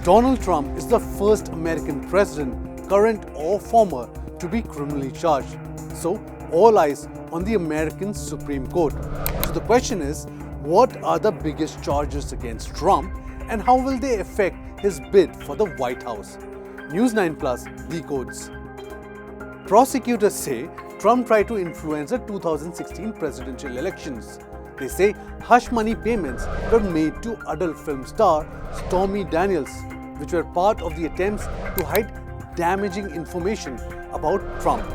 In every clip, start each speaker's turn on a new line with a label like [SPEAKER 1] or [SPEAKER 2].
[SPEAKER 1] Donald Trump is the first American president, current or former, to be criminally charged. So, all eyes on the American Supreme Court. So the question is, what are the biggest charges against Trump and how will they affect his bid for the White House? News9 Plus Decodes. Prosecutors say Trump tried to influence the 2016 presidential elections. They say hush money payments were made to adult film star Stormy Daniels, which were part of the attempts to hide damaging information about Trump.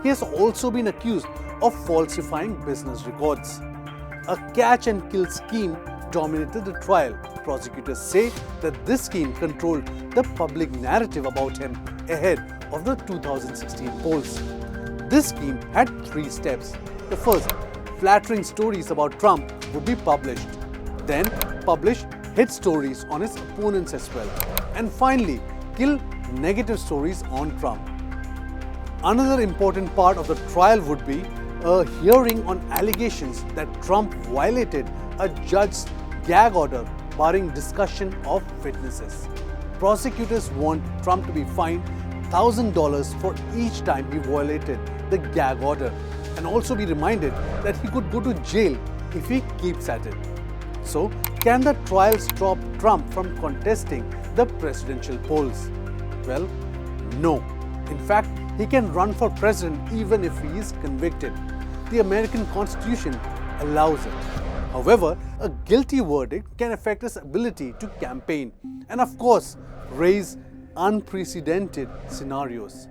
[SPEAKER 1] He has also been accused of falsifying business records. A catch-and-kill scheme dominated the trial. Prosecutors say that this scheme controlled the public narrative about him ahead of the 2016 polls. This scheme had 3 steps. The first, flattering stories about Trump would be published. Then, publish hit stories on his opponents as well. And finally, kill negative stories on Trump. Another important part of the trial would be a hearing on allegations that Trump violated a judge's gag order barring discussion of witnesses. Prosecutors want Trump to be fined $1,000 for each time he violated the gag order and also be reminded that he could go to jail if he keeps at it. So, can the trial stop Trump from contesting the presidential polls? Well, no. In fact, he can run for president even if he is convicted. The American Constitution allows it. However, a guilty verdict can affect his ability to campaign and, of course, raise unprecedented scenarios.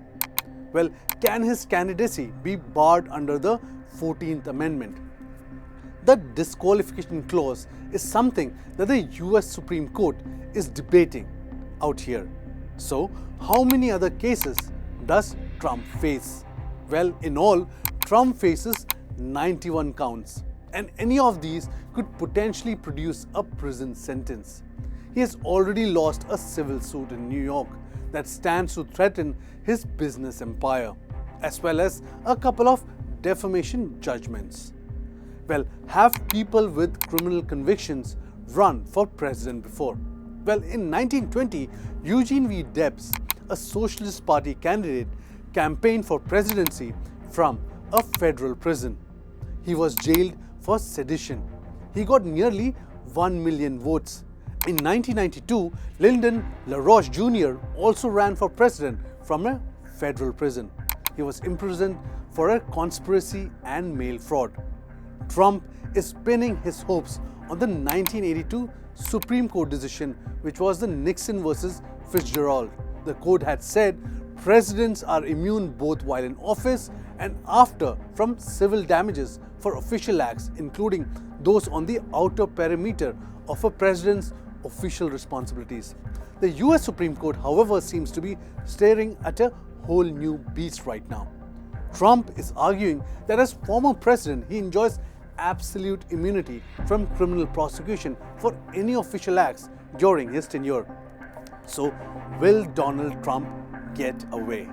[SPEAKER 1] Well, can his candidacy be barred under the 14th Amendment? The disqualification clause is something that the US Supreme Court is debating out here. So, how many other cases does Trump face? Well, in all, Trump faces 91 counts, and any of these could potentially produce a prison sentence. He has already lost a civil suit in New York that stands to threaten his business empire, as well as a couple of defamation judgments. Well, have people with criminal convictions run for president before? Well, in 1920, Eugene V. Debs, a Socialist Party candidate, campaigned for presidency from a federal prison. He was jailed for sedition. He got nearly 1 million votes. In 1992, Lyndon LaRoche Jr. also ran for president from a federal prison. He was imprisoned for a conspiracy and mail fraud. Trump is pinning his hopes on the 1982 Supreme Court decision, which was the Nixon versus Fitzgerald. The court had said presidents are immune both while in office and after from civil damages for official acts, including those on the outer perimeter of a president's official responsibilities. The US Supreme Court, however, seems to be staring at a whole new beast right now. Trump is arguing that as former president, he enjoys absolute immunity from criminal prosecution for any official acts during his tenure. So, will Donald Trump get away?